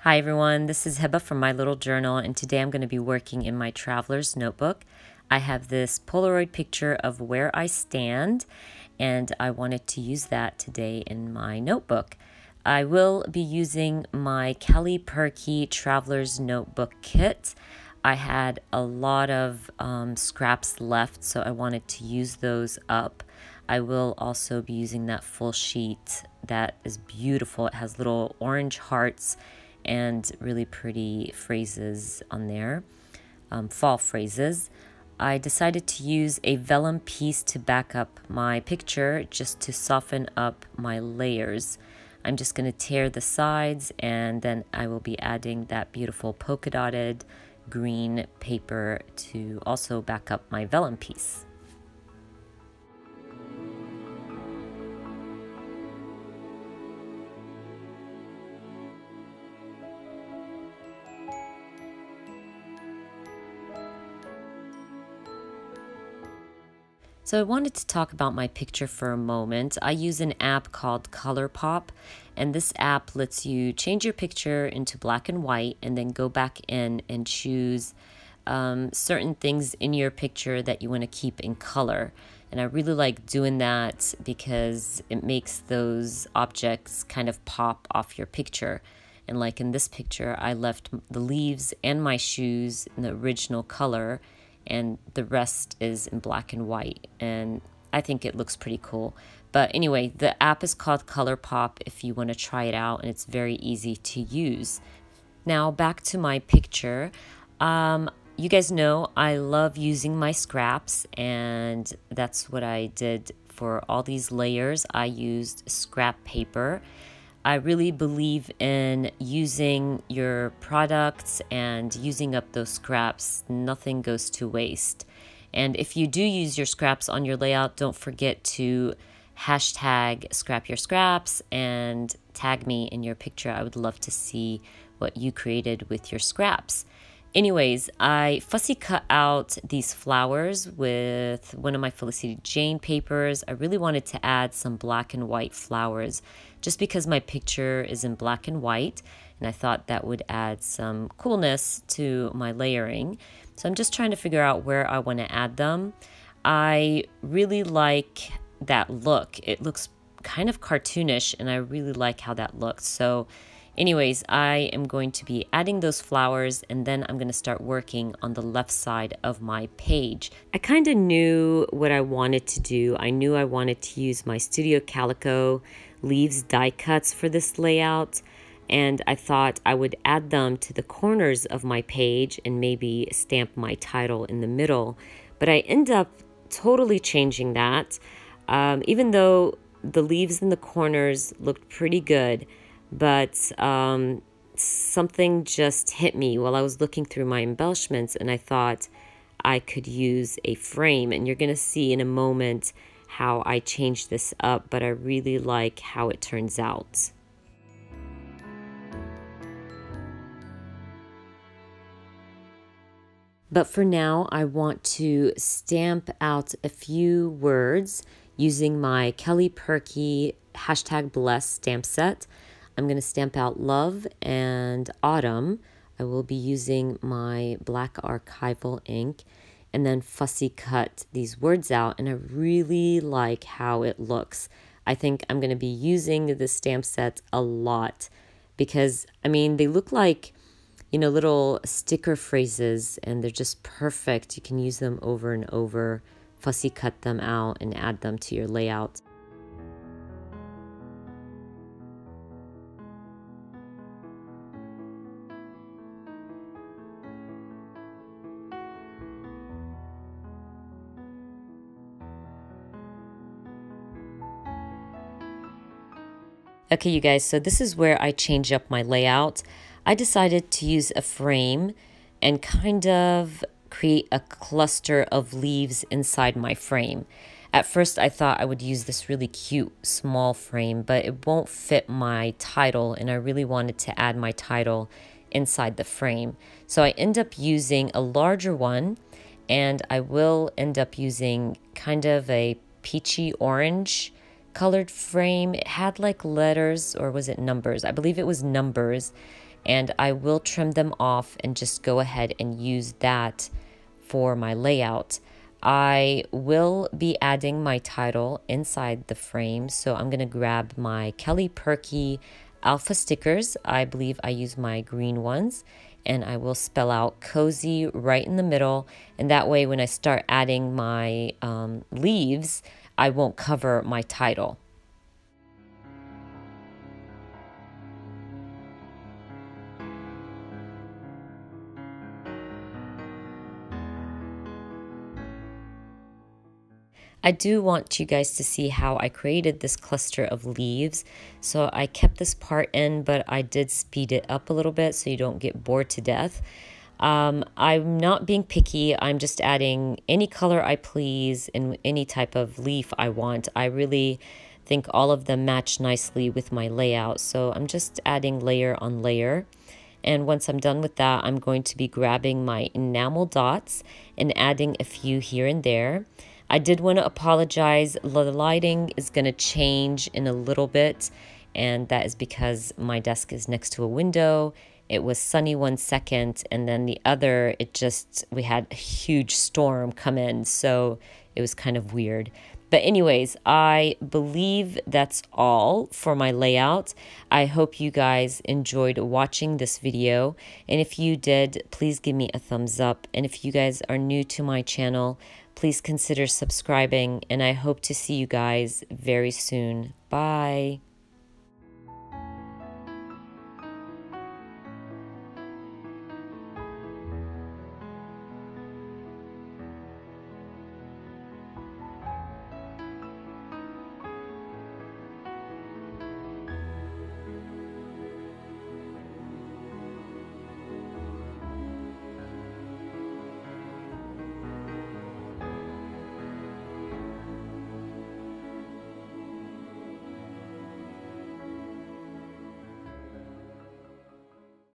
Hi everyone, this is Heba from My Little Journal, and today I'm going to be working in my traveler's notebook. I have this Polaroid picture of where I stand, and I wanted to use that today in my notebook. I will be using my Kelly Perky Traveler's Notebook Kit. I had a lot of scraps left, so I wanted to use those up. I will also be using that full sheet that is beautiful. It has little orange hearts and really pretty phrases on there, fall phrases. I decided to use a vellum piece to back up my picture just to soften up my layers. I'm just going to tear the sides, and then I will be adding that beautiful polka dotted green paper to also back up my vellum piece. So I wanted to talk about my picture for a moment. I use an app called ColourPop, and this app lets you change your picture into black and white and then go back in and choose certain things in your picture that you want to keep in color. And I really like doing that because it makes those objects kind of pop off your picture. And like in this picture, I left the leaves and my shoes in the original color, and the rest is in black and white, and I think it looks pretty cool. But anyway, the app is called ColourPop if you want to try it out, and it's very easy to use. Now back to my picture. You guys know I love using my scraps, and that's what I did for all these layers. I used scrap paper. I really believe in using your products and using up those scraps. Nothing goes to waste. And if you do use your scraps on your layout, don't forget to hashtag scrap your scraps and tag me in your picture. I would love to see what you created with your scraps. Anyways, I fussy cut out these flowers with one of my Felicity Jane papers. I really wanted to add some black and white flowers just because my picture is in black and white, and I thought that would add some coolness to my layering. So I'm just trying to figure out where I want to add them. I really like that look. It looks kind of cartoonish, and I really like how that looks. So anyways, I am going to be adding those flowers, and then I'm going to start working on the left side of my page. I kind of knew what I wanted to do. I knew I wanted to use my Studio Calico leaves die cuts for this layout, and I thought I would add them to the corners of my page and maybe stamp my title in the middle. But I end up totally changing that. Even though the leaves in the corners looked pretty good, but something just hit me while I was looking through my embellishments, and I thought I could use a frame. And you're going to see in a moment how I changed this up, but I really like how it turns out. But for now, I want to stamp out a few words using my Kelly Perky #bless stamp set. I'm going to stamp out love and autumn. I will be using my black archival ink and then fussy cut these words out, and I really like how it looks. I think I'm going to be using the stamp set a lot because, I mean, they look like, you know, little sticker phrases, and they're just perfect. You can use them over and over, fussy cut them out and add them to your layout. Okay, you guys, so this is where I change up my layout. I decided to use a frame and kind of create a cluster of leaves inside my frame. At first, I thought I would use this really cute small frame, but it won't fit my title, and I really wanted to add my title inside the frame. So I end up using a larger one, and I will end up using kind of a peachy orange colored frame. It had like letters, or was it numbers? I believe it was numbers, and I will trim them off and just go ahead and use that for my layout. I will be adding my title inside the frame, so I'm gonna grab my Kelly Perky alpha stickers. I believe I use my green ones, and I will spell out cozy right in the middle, and that way when I start adding my leaves, I won't cover my title. I do want you guys to see how I created this cluster of leaves. So I kept this part in, but I did speed it up a little bit so you don't get bored to death. I'm not being picky. I'm just adding any color I please and any type of leaf I want. I really think all of them match nicely with my layout. So I'm just adding layer on layer. And once I'm done with that, I'm going to be grabbing my enamel dots and adding a few here and there. I did want to apologize. The lighting is going to change in a little bit, and that is because my desk is next to a window. It was sunny 1 second, and then the other, we had a huge storm come in, so it was kind of weird. But anyways, I believe that's all for my layout. I hope you guys enjoyed watching this video. And if you did, please give me a thumbs up. And if you guys are new to my channel, please consider subscribing. And I hope to see you guys very soon. Bye.